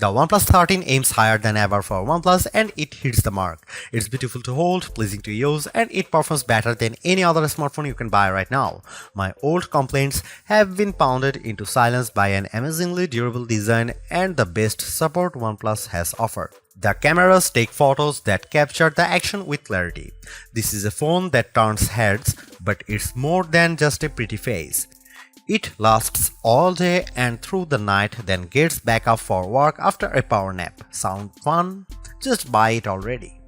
The OnePlus 13 aims higher than ever for OnePlus and it hits the mark. It's beautiful to hold, pleasing to use, and it performs better than any other smartphone you can buy right now. My old complaints have been pounded into silence by an amazingly durable design and the best support OnePlus has offered. The cameras take photos that capture the action with clarity. This is a phone that turns heads, but it's more than just a pretty face. It lasts all day and through the night, then gets back up for work after a power nap. Sound fun? Just buy it already.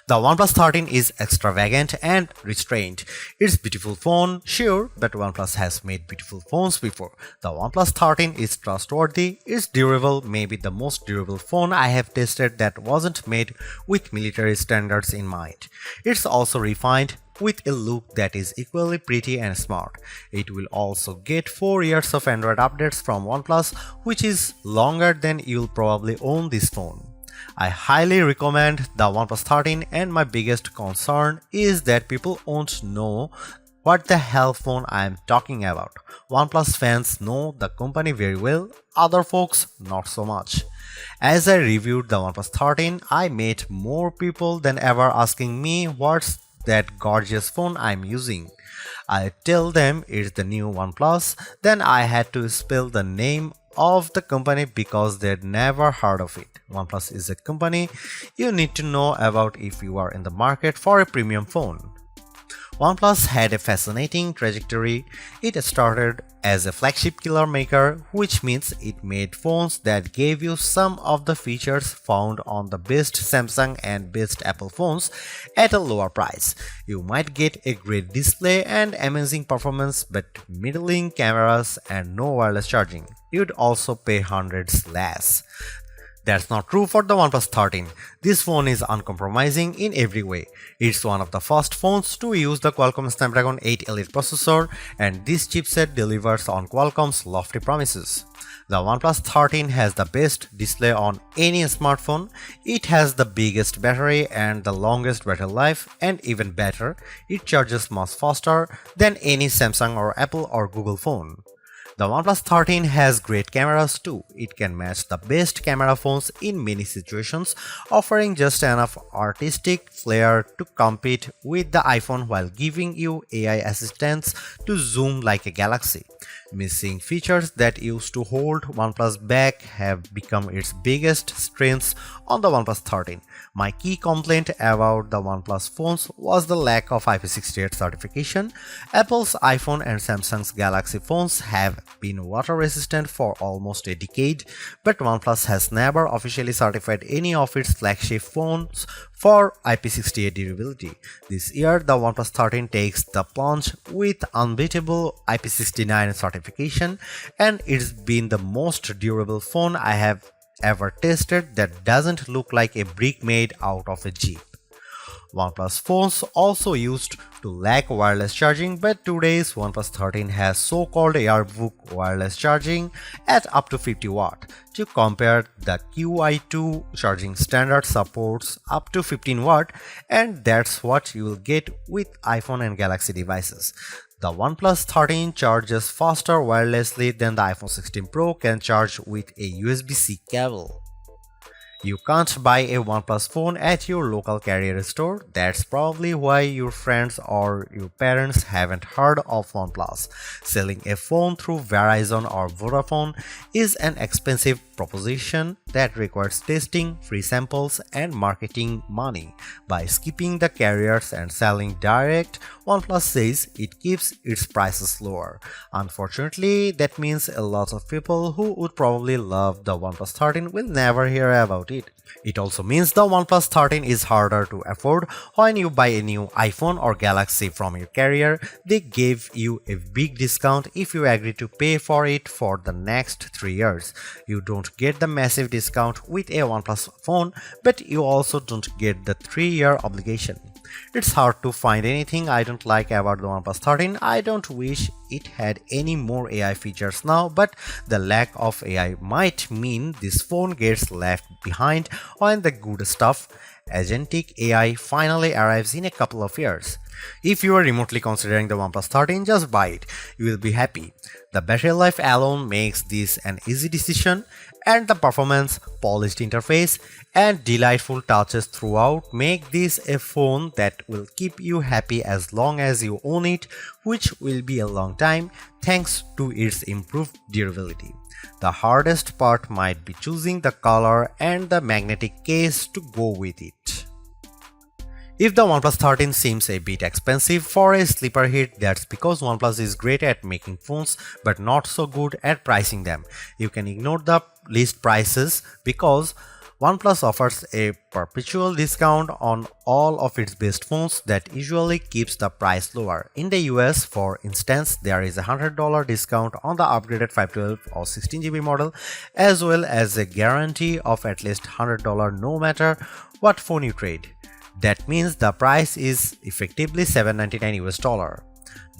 The OnePlus 13 is extravagant and restrained. It's a beautiful phone, sure, but OnePlus has made beautiful phones before. The OnePlus 13 is trustworthy, it's durable, maybe the most durable phone I have tested that wasn't made with military standards in mind. It's also refined, with a look that is equally pretty and smart. It will also get 4 years of Android updates from OnePlus, which is longer than you'll probably own this phone. I highly recommend the OnePlus 13 and my biggest concern is that people won't know what the hell phone I am talking about. OnePlus fans know the company very well, other folks not so much. As I reviewed the OnePlus 13, I met more people than ever asking me what's that gorgeous phone I'm using. I tell them it's the new OnePlus, then I had to spell the name of the company because they'd never heard of it. OnePlus is a company you need to know about if you are in the market for a premium phone. OnePlus had a fascinating trajectory. It started as a flagship killer maker, which means it made phones that gave you some of the features found on the best Samsung and best Apple phones at a lower price. You might get a great display and amazing performance, but middling cameras and no wireless charging. You'd also pay hundreds less. That's not true for the OnePlus 13. This phone is uncompromising in every way. It's one of the first phones to use the Qualcomm Snapdragon 8 Elite processor, and this chipset delivers on Qualcomm's lofty promises. The OnePlus 13 has the best display on any smartphone. It has the biggest battery and the longest battery life, and even better, it charges much faster than any Samsung or Apple or Google phone. The OnePlus 13 has great cameras too. It can match the best camera phones in many situations, offering just enough artistic flair to compete with the iPhone while giving you AI assistance to zoom like a galaxy. Missing features that used to hold OnePlus back have become its biggest strengths on the OnePlus 13. My key complaint about the OnePlus phones was the lack of IP68 certification. Apple's iPhone and Samsung's Galaxy phones have been water resistant for almost a decade, but OnePlus has never officially certified any of its flagship phones for IP68 durability. This year, the OnePlus 13 takes the plunge with unbeatable IP69 certification, and it's been the most durable phone I have ever tested that doesn't look like a brick made out of a Jeep. OnePlus phones also used to lack wireless charging, but today's OnePlus 13 has so-called Airbook wireless charging at up to 50 watt. To compare, the QI2 charging standard supports up to 15 watt, and that's what you will get with iPhone and Galaxy devices. The OnePlus 13 charges faster wirelessly than the iPhone 16 Pro can charge with a USB-C cable. You can't buy a OnePlus phone at your local carrier store. That's probably why your friends or your parents haven't heard of OnePlus. Selling a phone through Verizon or Vodafone is an expensive proposition that requires testing, free samples, and marketing money. By skipping the carriers and selling direct, OnePlus says it keeps its prices lower. Unfortunately, that means a lot of people who would probably love the OnePlus 13 will never hear about it. It also means the OnePlus 13 is harder to afford. When you buy a new iPhone or Galaxy from your carrier, they give you a big discount if you agree to pay for it for the next 3 years. You don't get the massive discount with a OnePlus phone, but you also don't get the 3-year obligation. It's hard to find anything I don't like about the OnePlus 13. I don't wish it had any more AI features now, but the lack of AI might mean this phone gets left behind when the good stuff agentic AI finally arrives in a couple of years. If you are remotely considering the OnePlus 13, just buy it. You will be happy. The battery life alone makes this an easy decision, and the performance, polished interface, and delightful touches throughout make this a phone that will keep you happy as long as you own it, which will be a long time thanks to its improved durability. The hardest part might be choosing the color and the magnetic case to go with it. If the OnePlus 13 seems a bit expensive for a sleeper hit, that's because OnePlus is great at making phones but not so good at pricing them. You can ignore the list prices because OnePlus offers a perpetual discount on all of its best phones that usually keeps the price lower. In the US, for instance, there is a $100 discount on the upgraded 512 or 16GB model, as well as a guarantee of at least $100 no matter what phone you trade. That means the price is effectively $799 US.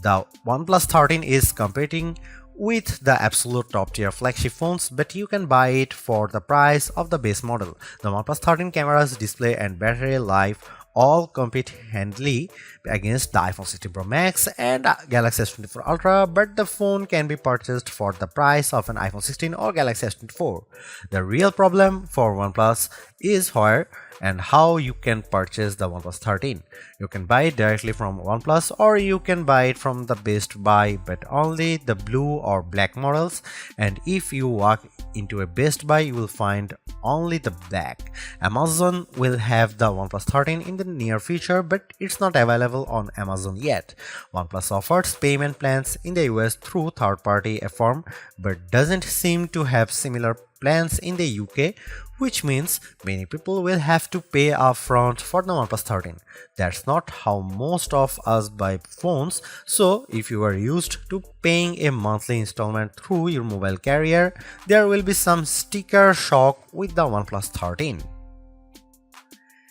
The OnePlus 13 is competing with the absolute top tier flagship phones, but you can buy it for the price of the base model. The OnePlus 13 cameras, display and battery life all compete handily against the iPhone 16 Pro Max and Galaxy S24 Ultra, but the phone can be purchased for the price of an iPhone 16 or Galaxy S24. The real problem for OnePlus is where and how you can purchase the OnePlus 13. You can buy it directly from OnePlus, or you can buy it from the Best Buy, but only the blue or black models, and if you walk into a Best Buy you will find only the black. Amazon will have the OnePlus 13 in the near future, but it's not available on Amazon yet. OnePlus offers payment plans in the US through third-party firm, but doesn't seem to have similar plans in the UK, which means many people will have to pay upfront for the OnePlus 13. That's not how most of us buy phones, so if you are used to paying a monthly installment through your mobile carrier, there will be some sticker shock with the OnePlus 13.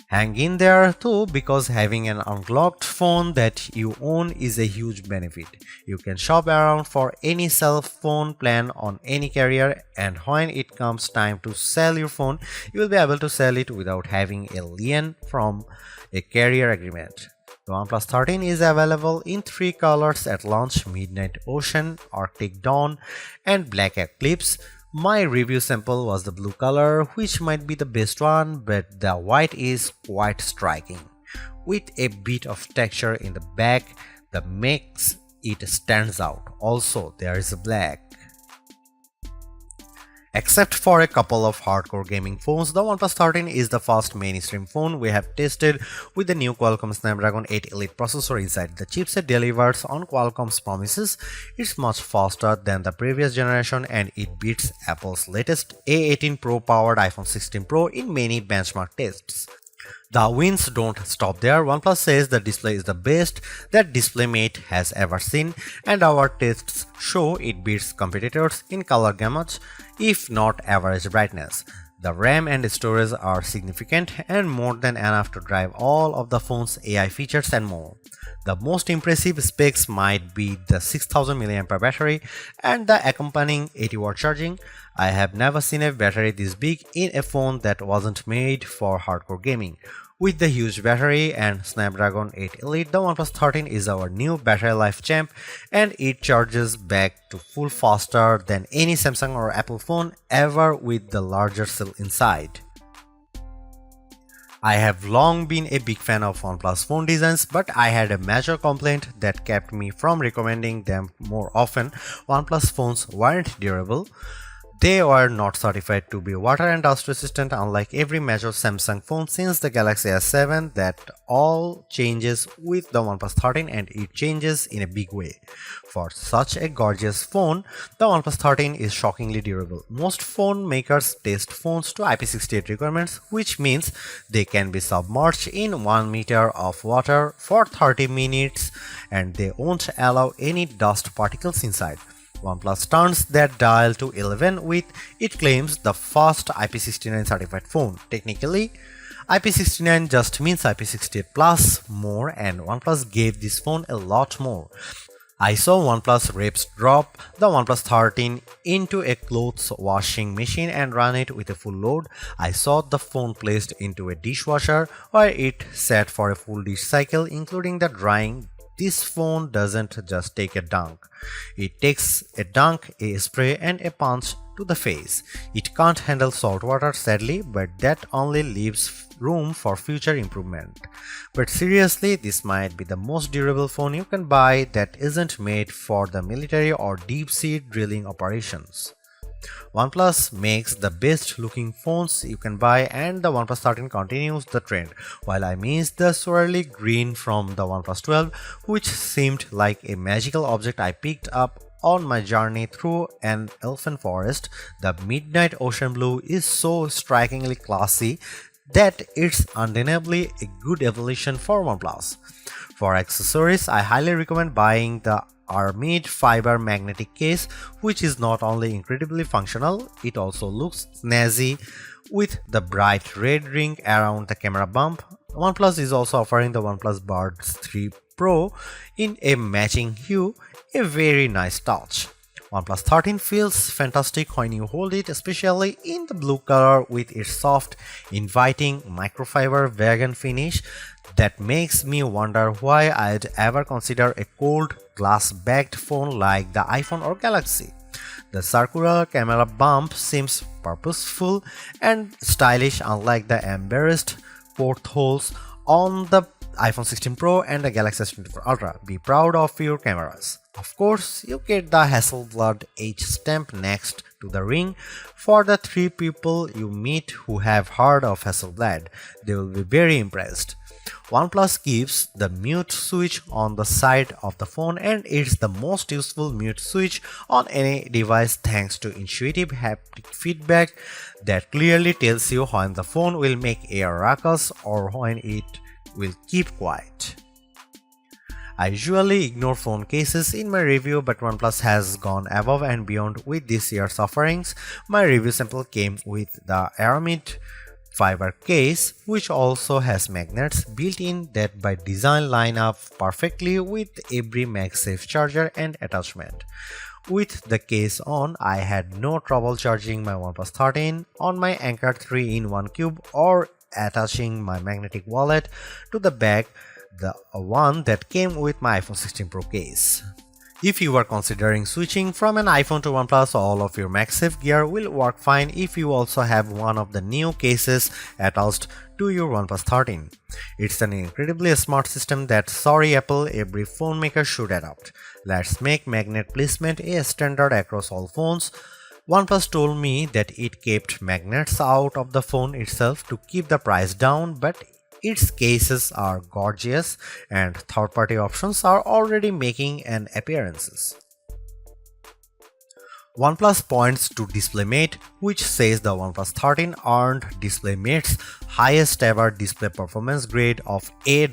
Hang in there too, because having an unlocked phone that you own is a huge benefit. You can shop around for any cell phone plan on any carrier, and when it comes time to sell your phone, you will be able to sell it without having a lien from a carrier agreement. The OnePlus 13 is available in 3 colors at launch: Midnight Ocean, Arctic Dawn, and Black Eclipse. My review sample was the blue color, which might be the best one, but the white is quite striking, with a bit of texture in the back that makes it stands out. Also, there is a black. Except for a couple of hardcore gaming phones, the OnePlus 13 is the first mainstream phone we have tested with the new Qualcomm Snapdragon 8 Elite processor inside. The chipset delivers on Qualcomm's promises. It's much faster than the previous generation, and it beats Apple's latest A18 Pro powered iPhone 16 Pro in many benchmark tests. The wins don't stop there. OnePlus says the display is the best that DisplayMate has ever seen, and our tests show it beats competitors in color gamut, if not average brightness. The RAM and storage are significant and more than enough to drive all of the phone's AI features and more. The most impressive specs might be the 6000 mAh battery and the accompanying 80-watt charging. I have never seen a battery this big in a phone that wasn't made for hardcore gaming. With the huge battery and Snapdragon 8 Elite, the OnePlus 13 is our new battery life champ, and it charges back to full faster than any Samsung or Apple phone ever with the larger cell inside. I have long been a big fan of OnePlus phone designs, but I had a major complaint that kept me from recommending them more often. OnePlus phones weren't durable. They were not certified to be water and dust resistant, unlike every major Samsung phone since the Galaxy S7. That all changes with the OnePlus 13, and it changes in a big way. For such a gorgeous phone, the OnePlus 13 is shockingly durable. Most phone makers test phones to IP68 requirements, which means they can be submerged in 1 meter of water for 30 minutes and they won't allow any dust particles inside. OnePlus turns that dial to 11 with, it claims, the first IP69 certified phone. Technically, IP69 just means IP68 plus more, and OnePlus gave this phone a lot more. I saw OnePlus reps drop the OnePlus 13 into a clothes washing machine and run it with a full load. I saw the phone placed into a dishwasher where it sat for a full dish cycle, including the drying. This phone doesn't just take a dunk. It takes a dunk, a spray, and a punch to the face. It can't handle salt water, sadly, but that only leaves room for future improvement. But seriously, this might be the most durable phone you can buy that isn't made for the military or deep-sea drilling operations. OnePlus makes the best looking phones you can buy, and the OnePlus 13 continues the trend, while I miss the swirly green from the OnePlus 12, which seemed like a magical object I picked up on my journey through an elfin forest. The midnight ocean blue is so strikingly classy that it's undeniably a good evolution for OnePlus. For accessories, I highly recommend buying the Armid fiber magnetic case, which is not only incredibly functional, it also looks snazzy with the bright red ring around the camera bump. OnePlus is also offering the OnePlus Buds 3 Pro in a matching hue, a very nice touch. OnePlus 13 feels fantastic when you hold it, especially in the blue color with its soft, inviting microfiber vegan finish that makes me wonder why I'd ever consider a cold glass-backed phone like the iPhone or Galaxy. The circular camera bump seems purposeful and stylish, unlike the embarrassed portholes on the iPhone 16 Pro and the Galaxy S24 Ultra. Be proud of your cameras. Of course, you get the Hasselblad H stamp next to the ring. For the 3 people you meet who have heard of Hasselblad, they will be very impressed. OnePlus gives the mute switch on the side of the phone, and it's the most useful mute switch on any device thanks to intuitive haptic feedback that clearly tells you when the phone will make a ruckus or when it will keep quiet. I usually ignore phone cases in my review, but OnePlus has gone above and beyond with this year's offerings. My review sample came with the Aramid fiber case, which also has magnets built in that by design line up perfectly with every MagSafe charger and attachment. With the case on, I had no trouble charging my OnePlus 13 on my Anker 3-in-1 cube or attaching my magnetic wallet to the back, the one that came with my iPhone 16 Pro case. If you are considering switching from an iPhone to OnePlus, all of your MagSafe gear will work fine if you also have one of the new cases attached to your OnePlus 13. It's an incredibly smart system that, sorry Apple, every phone maker should adopt. Let's make magnet placement a standard across all phones. OnePlus told me that it kept magnets out of the phone itself to keep the price down, but its cases are gorgeous and third-party options are already making an appearance. OnePlus points to DisplayMate, which says the OnePlus 13 earned DisplayMate's highest ever display performance grade of A++.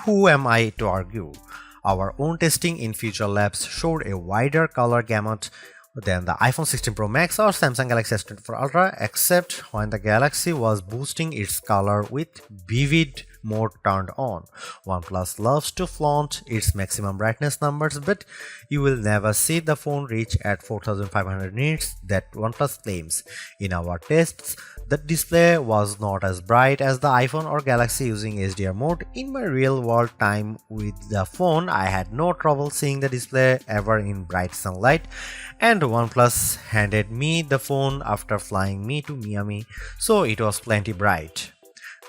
Who am I to argue? Our own testing in Future Labs showed a wider color gamut than the iPhone 16 Pro Max or Samsung Galaxy S24 Ultra, except when the Galaxy was boosting its color with vivid mode turned on. OnePlus loves to flaunt its maximum brightness numbers, but you will never see the phone reach at 4500 nits that OnePlus claims. In our tests, the display was not as bright as the iPhone or Galaxy using HDR mode. In my real world time with the phone, I had no trouble seeing the display ever in bright sunlight, and OnePlus handed me the phone after flying me to Miami, so it was plenty bright.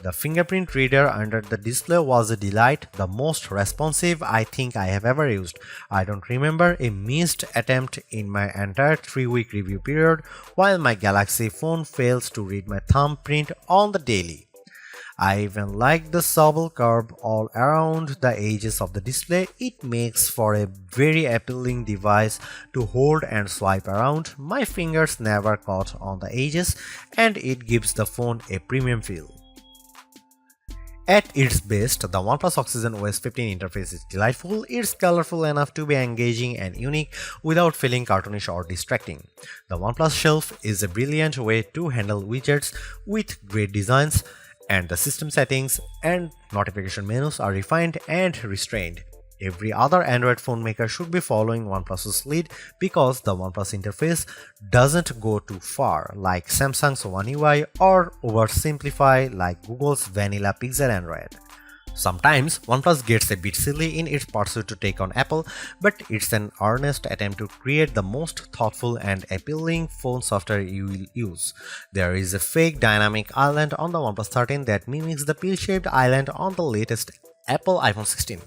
The fingerprint reader under the display was a delight, the most responsive I think I have ever used. I don't remember a missed attempt in my entire 3-week review period, while my Galaxy phone fails to read my thumbprint on the daily. I even like the supple curve all around the edges of the display. It makes for a very appealing device to hold and swipe around. My fingers never caught on the edges, and it gives the phone a premium feel. At its best, the OnePlus Oxygen OS 15 interface is delightful. It's colorful enough to be engaging and unique without feeling cartoonish or distracting. The OnePlus Shelf is a brilliant way to handle widgets with great designs, and the system settings and notification menus are refined and restrained. Every other Android phone maker should be following OnePlus's lead because the OnePlus interface doesn't go too far like Samsung's One UI or oversimplify like Google's vanilla Pixel Android. Sometimes OnePlus gets a bit silly in its pursuit to take on Apple, but it's an earnest attempt to create the most thoughtful and appealing phone software you will use. There is a fake dynamic island on the OnePlus 13 that mimics the pill-shaped island on the latest Apple iPhone 16.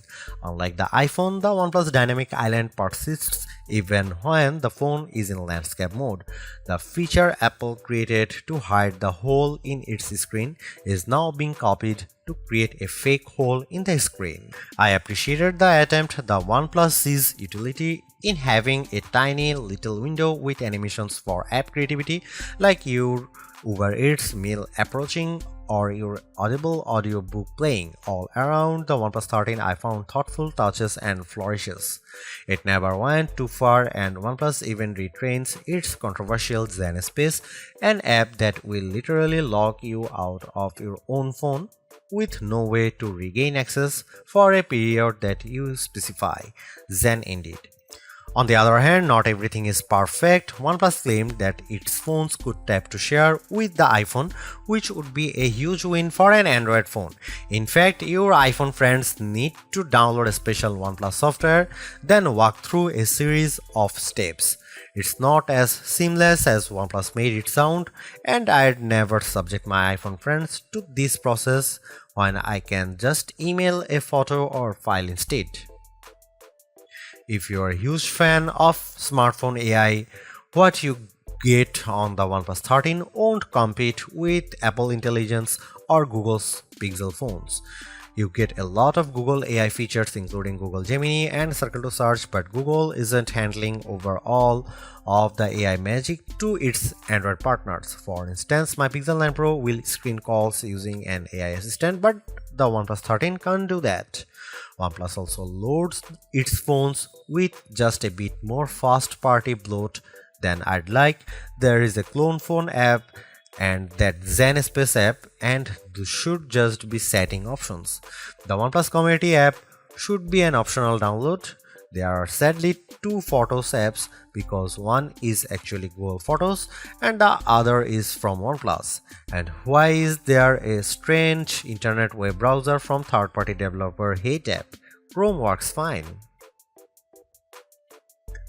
Unlike the iPhone, the OnePlus dynamic island persists even when the phone is in landscape mode. The feature Apple created to hide the hole in its screen is now being copied to create a fake hole in the screen. I appreciated the attempt. The OnePlus sees utility in having a tiny little window with animations for app creativity, like your Uber Eats meal approaching or your Audible audiobook playing. All around the OnePlus 13 I found thoughtful touches and flourishes. It never went too far, and OnePlus even retrains its controversial Zen Space, an app that will literally lock you out of your own phone with no way to regain access for a period that you specify. Zen indeed. On the other hand, not everything is perfect. OnePlus claimed that its phones could tap to share with the iPhone, which would be a huge win for an Android phone. In fact, your iPhone friends need to download a special OnePlus software, then walk through a series of steps. It's not as seamless as OnePlus made it sound, and I'd never subject my iPhone friends to this process when I can just email a photo or file instead. If you're a huge fan of smartphone AI, what you get on the OnePlus 13 won't compete with Apple Intelligence or Google's Pixel phones. You get a lot of Google AI features including Google Gemini and Circle to Search, but Google isn't handling over all of the AI magic to its Android partners. For instance, my Pixel 9 Pro will screen calls using an AI assistant, but the OnePlus 13 can't do that. OnePlus also loads its phones with just a bit more first-party bloat than I'd like. There is a clone phone app and that Zen Space app, and those should just be setting options. The OnePlus Community app should be an optional download. There are sadly two Photos apps because one is actually Google Photos and the other is from OnePlus. And why is there a strange internet web browser from third-party developer Hate app? Chrome works fine.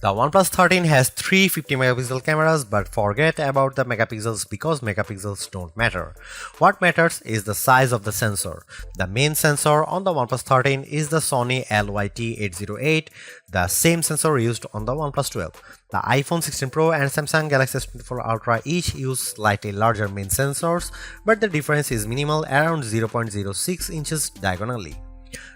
The OnePlus 13 has three 50-megapixel cameras, but forget about the megapixels because megapixels don't matter. What matters is the size of the sensor. The main sensor on the OnePlus 13 is the Sony LYT808, the same sensor used on the OnePlus 12. The iPhone 16 Pro and Samsung Galaxy S24 Ultra each use slightly larger main sensors, but the difference is minimal, around 0.06 inches diagonally.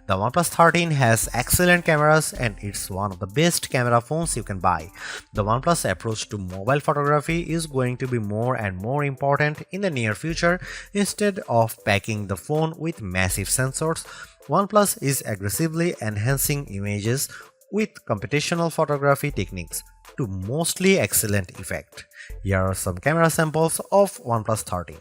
The OnePlus 13 has excellent cameras and it's one of the best camera phones you can buy. The OnePlus approach to mobile photography is going to be more and more important in the near future. Instead of packing the phone with massive sensors, OnePlus is aggressively enhancing images with computational photography techniques to mostly excellent effect. Here are some camera samples of OnePlus 13.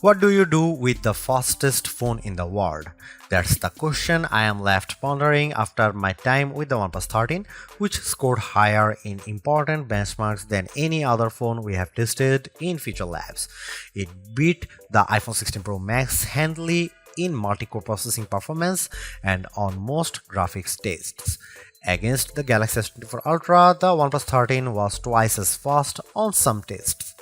What do you do with the fastest phone in the world? That's the question I am left pondering after my time with the OnePlus 13, which scored higher in important benchmarks than any other phone we have tested in Feature Labs. It beat the iPhone 16 Pro Max handily in multi-core processing performance and on most graphics tests. Against the Galaxy S24 Ultra, the OnePlus 13 was twice as fast on some tests.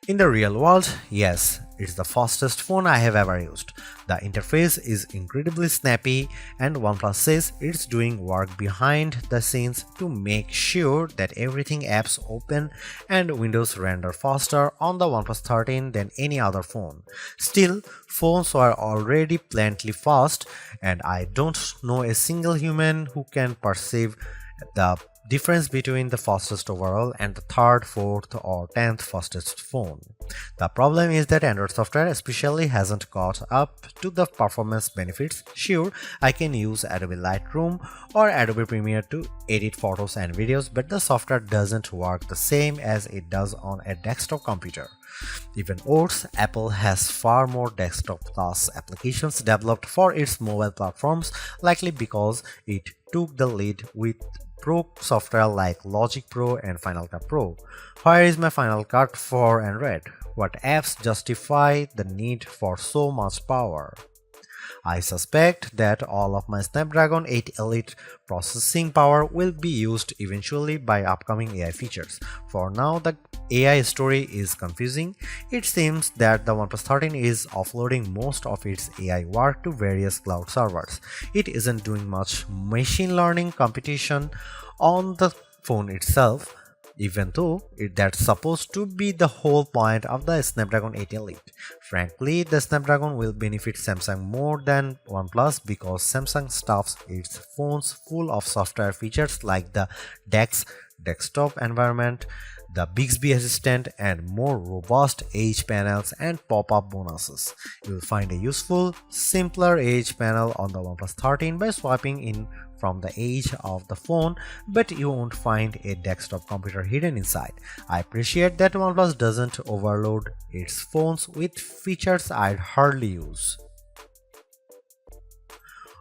In the real world, yes, it's the fastest phone I have ever used. The interface is incredibly snappy, and OnePlus says it's doing work behind the scenes to make sure that everything apps open and Windows render faster on the OnePlus 13 than any other phone. Still, phones were already plenty fast, and I don't know a single human who can perceive the difference between the fastest overall and the third, fourth, or 10th fastest phone. The problem is that Android software especially hasn't caught up to the performance benefits. Sure, I can use Adobe Lightroom or Adobe Premiere to edit photos and videos, but the software doesn't work the same as it does on a desktop computer. Even worse, Apple has far more desktop-class applications developed for its mobile platforms, likely because it took the lead with Pro software like Logic Pro and Final Cut Pro. Where is my Final Cut for Android? What apps justify the need for so much power? I suspect that all of my Snapdragon 8 Elite processing power will be used eventually by upcoming AI features. For now, the AI story is confusing. It seems that the OnePlus 13 is offloading most of its AI work to various cloud servers. It isn't doing much machine learning computation on the phone itself, even though that's supposed to be the whole point of the Snapdragon 8 Elite. Frankly, the Snapdragon will benefit Samsung more than OnePlus because Samsung stuffs its phones full of software features like the DeX desktop environment, the Bixby Assistant, and more robust edge panels and pop-up bonuses. You'll find a useful, simpler edge panel on the OnePlus 13 by swiping in from the edge of the phone, but you won't find a desktop computer hidden inside. I appreciate that OnePlus doesn't overload its phones with features I'd hardly use.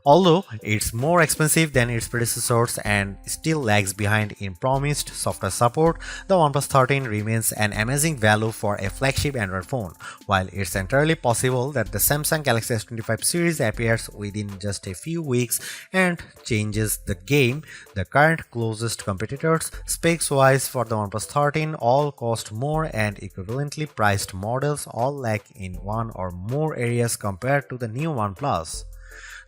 Although it's more expensive than its predecessors and still lags behind in promised software support, the OnePlus 13 remains an amazing value for a flagship Android phone. While it's entirely possible that the Samsung Galaxy S25 series appears within just a few weeks and changes the game, the current closest competitors, specs-wise for the OnePlus 13, all cost more and equivalently priced models all lack in one or more areas compared to the new OnePlus.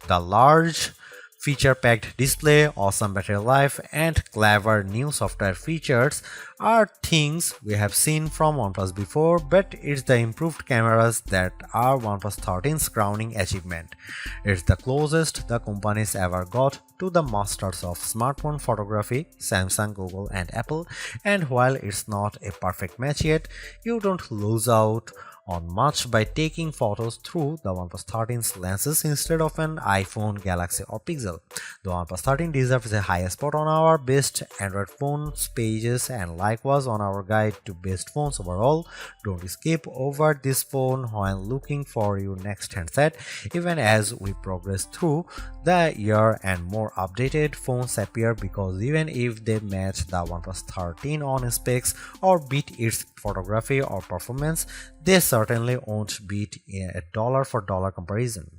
The large feature-packed display, awesome battery life, and clever new software features are things we have seen from OnePlus before, but it's the improved cameras that are OnePlus 13's crowning achievement. It's the closest the companies ever got to the masters of smartphone photography, Samsung, Google, and Apple, and while it's not a perfect match yet, you don't lose out on much by taking photos through the OnePlus 13's lenses instead of an iPhone, Galaxy, or Pixel. The OnePlus 13 deserves a high spot on our best Android phones pages and likewise on our guide to best phones overall. Don't skip over this phone while looking for your next handset, even as we progress through the year and more updated phones appear, because even if they match the OnePlus 13 on specs or beat its photography or performance, they certainly won't beat a dollar for dollar comparison.